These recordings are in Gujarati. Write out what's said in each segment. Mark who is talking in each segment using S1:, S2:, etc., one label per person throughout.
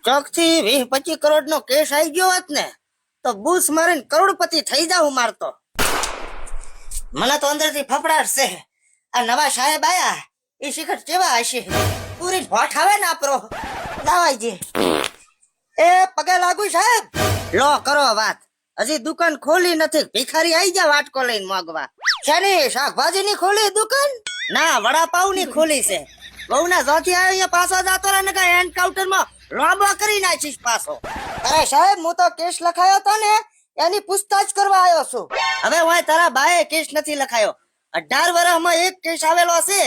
S1: ચોક થી 20-25 કરોડ નો કેસ આવી ગયો હોત ને તો બૂસ મારીને કરોડપતિ થઈ જાઉં મારતો. મને તો અંદર થી ફફડાટ છે. આ નવા સાહેબ આયા એ શિખર કેવા હશે? પૂરી ભોઠ આવે ને આપરો દાવાજી. એ પગે લાગુ સાહેબ. લો કરો વાત. હજી દુકાન ખોલી નથી, ભિખારી આવી જા વાટકો લઈને માંગવા. શેની શાકભાજી ની ખોલી દુકાન? ના, વડાપાવ ની ખોલી છે. બહુ ના જોથી આવ્યો અહીંયા પાછો જાતો રહે ને કે હેન્ડ કાઉન્ટર માં લોબો કરી નાખીશ પાછો. અરે સાહેબ, હું તો કેસ લખાયો તો ને એની પૂછતાછ કરવા આવ્યો છું. હવે હું તારા બાએ કેસ નથી લખાયો. 18 વર્ષમાં એક કેસ આવેલો છે,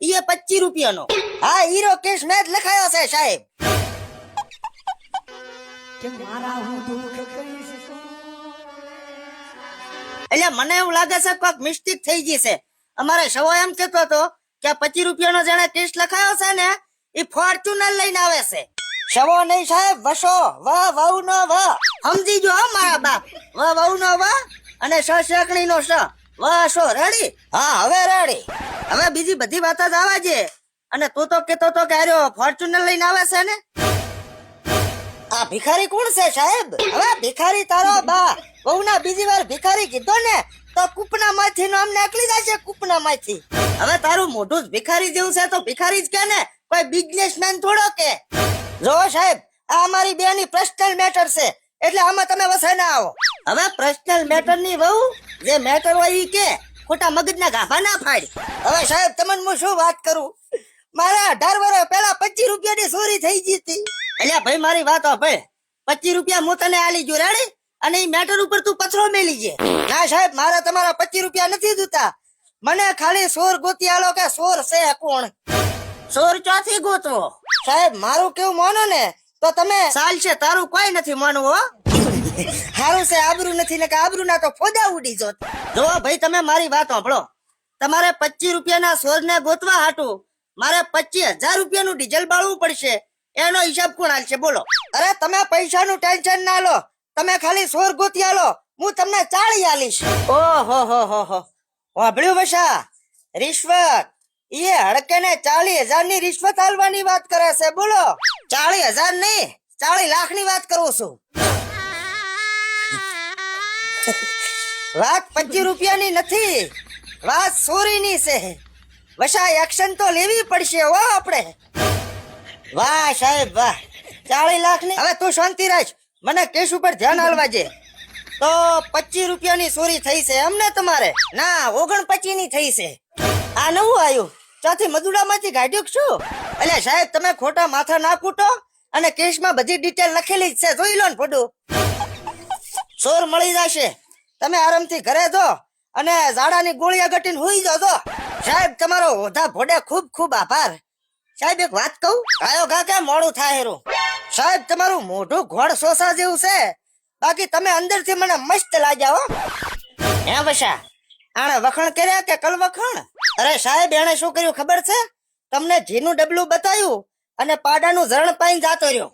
S1: ઈ 25 રૂપિયાનો. હા, હીરો કેસ મેં જ લખાયો છે સાહેબ. એટલે મને એવું લાગે છે કોઈક મિસ્ટેક થઈ ગઈ છે. અમારે સવો એમ કેતો હતો કે 25 રૂપિયાનો જેને કેસ લખાયો છે ને એ ફોર્ચ્યુનર લઈને આવે છે. સવો નહીં સાહેબ, વસો. વાહ વહુ નો વાહ. સમજી જો મારા બાપ. વાહ વહુ નો વાહ અને શેકણી નો સ. વાહ સો રેડી. હા, હવે રેડી. હવે બીજી બધી વાત જ આવા છે. અને તું તો કેતો તો કે આર્યો ફોર્ચ્યુનર લઈને આવે છે ને. આ ભિખારી કોણ છે સાહેબ? હવે ભિખારી તારો બા. બહુ ના બીજી વાર ભિખારી કીધો ને તો કૂપના માંથી નામ નીકળી જશે. કૂપના માંથી. હવે તારું મોઢું જ ભિખારી જેવું છે તો ભિખારી જ કે ને, કોઈ બિઝનેસમેન થોડો કે. જો સાહેબ, આ અમારી બેની પર્સનલ મેટર છે એટલે આમાં તમે વસે ના આવો. હવે પર્સનલ મેટર ની વહુ જે મેટર હોય ઈ કે, ખોટા મગજના ગાભા ના ફાડ. હવે સાહેબ, તમને હું શું વાત કરું, મારા 18 વર્ષ પહેલા 25 રૂપિયાની ચોરી થઈ ગઈ હતી. એટલે ભાઈ મારી વાત ભાઈ, 25 રૂપિયા હું તને આલી જો રેડી, અને ઈ મેટર ઉપર તું પથરો મેલી જે. ના સાહેબ, મારા તમારા 25 રૂપિયા નથી જોતા. મને ખાલી ચોર ગોતી આલો કે ચોર છે કોણ. ચોર ચોથી ગોતવો. સાહેબ, મારું કેવું માનો ને તો તમે ચાલશે, તારું કોઈ નથી માનવું હો. હારું છે, આબરૂ નથી ને કે આબરૂ ના તો ફોદા ઉડી જોત. જો ભાઈ, તમે મારી વાત સાંભળો. તમારે 25 રૂપિયાના ચોર ને ગોતવા હાટું મારે 25,000 રૂપિયાનું ડીઝલ બાળવું પડશે. એનો હિસાબ કોણ હાલશે બોલો? અરે તમે પૈસાનું ટેન્શન ના લો, તમે ખાલી ચોર ગોતી આલો, હું તમને 40 આલીશ. ઓહો હો હો હો, વાભળ્યું બસા? રિશ્વત એ હડકે ને 40,000 ની રિશ્વત આલવાની વાત કરે છે બોલો. 40,000 નહીં, 40 લાખ ની વાત કરું છું. વાત 25 રૂપિયાની નથી, વાત ચોરીની છે. વસા એક્શન તો લેવી પડશે હો આપણે. વાહ સાહેબ વાહ, 40 લાખ ની. હવે તું શાંતિ રાખ, મને કેસ ઉપર ધ્યાન આલવા દે. તો 25 રૂપિયાની ચોરી થઈ છે એમને તમારે? ના, 29 ની થઈ છે. આ નવું આવ્યું, ચોથી મજૂડામાંથી કાઢ્યું શું? એટલે સાહેબ, તમે ખોટા માથા ના કૂટો, અને કેસમાં બધી ડિટેલ લખેલી જ છે, જોઈ લો ને ફોટો. ચોર મળી જશે, તમે આરામથી ઘરે જો અને ઝાડાની ગોળીયા ગટીને હુઈ જાઓ. સાહેબ, તમારો ઓધા ભોડે ખૂબ ખૂબ આભાર. સાહેબ, એક વાત કહું? આયો કાકા, મોડું થાય હેરું. સાહેબ, તમારું મોઢું ઘોડ સોસા જેવું છે, બાકી તમે અંદરથી મને મસ્ત લાગ્યા હો. હે બસા, આણે વખણ કર્યા કે કલ વખણ? અરે સાહેબ, એણે શું કર્યું ખબર છે તમને? ઘીનું ડબલું બતાવ્યું અને પાડાનું ઝરણ પાઈને જાતો રહ્યો.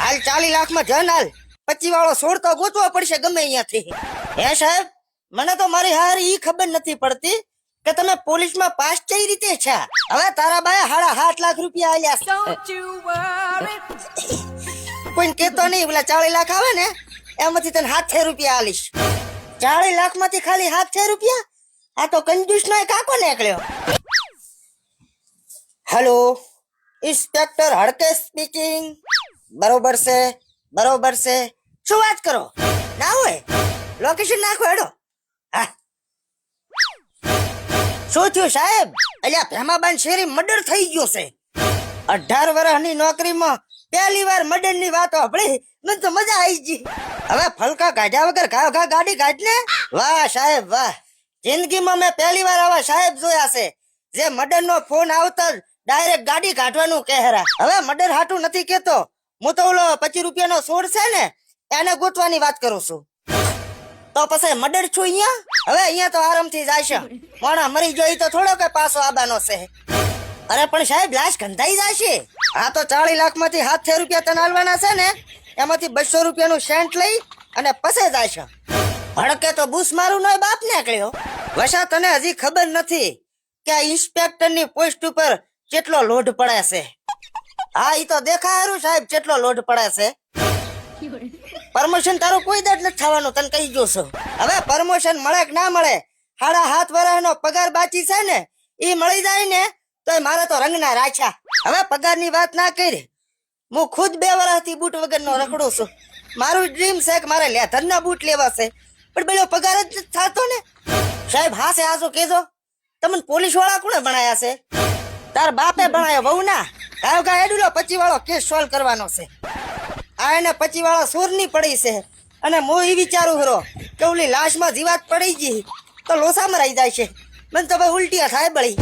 S1: હાલ 40 લાખમાં જન હાલ, 25 વાળો છોડ તો ગોતવો પડશે ગમે અહીંયાથી. હે સાહેબ, મને તો મારી હારી ઈ ખબર નથી પડતી કે તમે પોલીસમાં પાસ કઈ રીતે છે. હવે તારા બાએ 7.5 લાખ રૂપિયા આલ્યા. કોઈ કેતો નહીં, પેલા 40 લાખ આવે ને એમાંથી તને 7 રૂપિયા આલીશ. 40 લાખ માંથી ખાલી 7 રૂપિયા? આ તો કંજૂસ નો કાકો નીકળ્યો. Hello, inspector Hadke speaking. બરોબર છે, બરોબર છે. શું વાત કરો? ના હોય, લોકેશન નાખો હેડો. હા, શું થયું સાહેબ? અલ્યા ભેમાબાન શેરી મર્ડર થઈ ગયો છે. 18 વર્ષની નોકરીમાં પહેલી વાર મર્ડર ની વાત સાંભળી, મને તો મજા આવી ગઈ. હવે ફલકા કાઢ્યા વગર ઘા ગાડી કાઢ ને. વાહ સાહેબ વાહ, જિંદગીમાં મેં પહેલી વાર આવા સાહેબ જોયા છે જે મર્ડર નો ફોન આવતા ડાયરેક્ટ ગાડી કાઢવાનું કહેરા. હવે મર્ડર હાટું નથી કેતો, હું તો ઓલો 25 રૂપિયાનો છોડ છે ને એને ગોતવાની વાત કરું છું. તો પછી મર્ડર છું અહીંયા? હવે અહીંયા તો આરામથી જાય છે. મોણા મરી જોઈ તો થોડો કે પાછો આબાનો છે. અરે પણ સાહેબ, લાશ ગંધાઈ જાય છે. આ તો 40 લાખ માંથી 7 રૂપિયા તને આલવાના છે ને, એમાંથી 200 રૂપિયાનું સેન્ટ લઈ અને પસે જાય છે. ભડકે તો બૂસ મારું નો બાપ નીકળ્યો. વસા, તને હજી ખબર નથી કે આ ઇન્સ્પેક્ટર ની પોસ્ટ ઉપર કેટલો લોડ પડે છે. હા ઈ તો દેખાયું સાહેબ કેટલો લોડ પડે છે. પ્રમોશન તારું કોઈ દાડ નથી થવાનું તને કહી દઉં છું. હવે પ્રમોશન મળે કે ના મળે, 7.5 વર્ષનો પગાર બાકી છે ને ઈ મળી જાય ને તો મારે તો રંગના રાખ્યા. હવે પગારની વાત ના કરી, હું ખુદ 2 વર્ષથી બૂટ વગરનો રખડું છું. મારું ડ્રીમ છે કે મારે લેધરના બૂટ લેવા છે, પણ પેલો પગાર જ નથી થતો ને. સાહેબ હાસે હાસુ કેજો, તમને પોલીસ વાળા કોણે ભણાયા છે? તાર બાપે ભણાયો બહુ ના. ગાયો ગા એડુલો 25 વાળો કેસ સોલ્વ કરવાનો છે. આ એને 25 વાળા સૂરની પડી છે, અને હું એ વિચારું હરો કે ઓલી લાશમાં જીવાત પડી ગઈ તો લોસા મરાઈ જાય છે. મને તો ભાઈ ઉલટીયા થાય બળી.